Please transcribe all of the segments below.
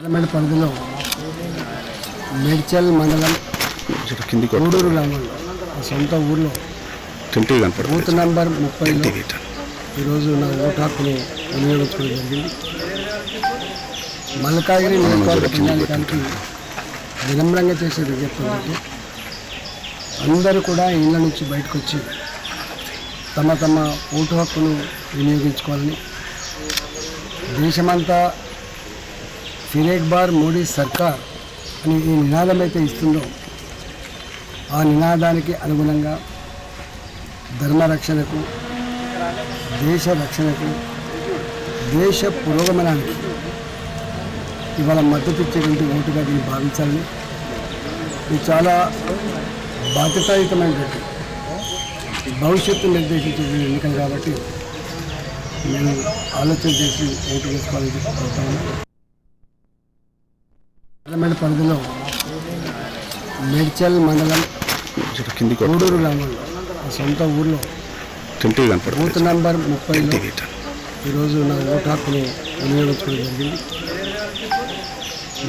Parliament పరిధిలో మేడ్చల్ మండలం గూడూరు గ్రామంలో సొంత ఊర్లో బూత్ నంబర్ 30లో ఈరోజు నా ఓటు హక్కును వినియోగించుకోవడం జరిగింది. మల్కాగిరి నియోజకవర్గ ప్రజానికానికి వినమ్రంగా చేసే విజ్ఞప్తి ఏంటంటే అందరూ కూడా ఇళ్ళ నుంచి బయటకు వచ్చి తమ తమ ఓటు హక్కును వినియోగించుకోవాలని, దేశమంతా ఫిర్ ఏక్ బార్ మోడీ సర్కార్ అని ఈ నినాదం అయితే ఇస్తుందో ఆ నినాదానికి అనుగుణంగా ధర్మరక్షణకు, దేశ రక్షణకు, దేశ పురోగమనానికి ఇవాళ మద్దతు ఇచ్చేటువంటి ఓటుగా దీన్ని భావించాలని, ఇది చాలా బాధ్యతాయుతమైనటువంటి భవిష్యత్తు నిర్దేశించే ఎన్నికలు కాబట్టి నేను ఆలోచన చేసి ఓటు వేసుకోవాలని చెప్పుకుంటాను. పార్లమెంట్ పరిధిలో మేడ్చల్ మండలం గూడూరు గ్రామంలో సొంత ఊర్లో బూత్ నంబర్ 30లో ఈరోజు నా ఓటు హక్కును వినియోగించుకోవడం జరిగింది.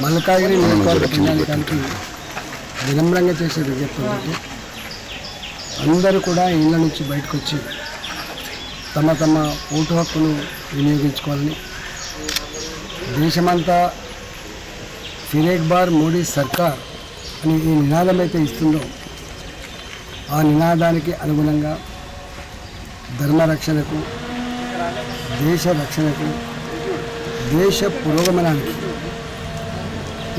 మల్కాగిరి నియోజకవర్గ ప్రజానికానికి వినమ్రంగా చేసే విజ్ఞప్తి ఏంటంటే అందరూ కూడా ఇళ్ళ నుంచి బయటకు వచ్చి తమ తమ ఓటు హక్కును వినియోగించుకోవాలని, దేశమంతా ఫిర్ ఏక్ బార్ మోడీ సర్కార్ అని ఈ నినాదం అయితే ఇస్తుందో ఆ నినాదానికి అనుగుణంగా ధర్మరక్షణకు, దేశ రక్షణకు, దేశ పురోగమనానికి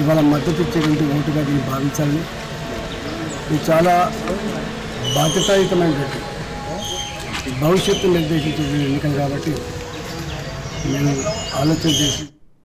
ఇవాళ మద్దతు ఇచ్చేటువంటి ఓటుగా దీన్ని భావించాలని, ఇది చాలా బాధ్యతాయుతమైనటువంటి భవిష్యత్తు నిర్దేశించే ఎన్నికలు కాబట్టి నేను ఆలోచన చేసి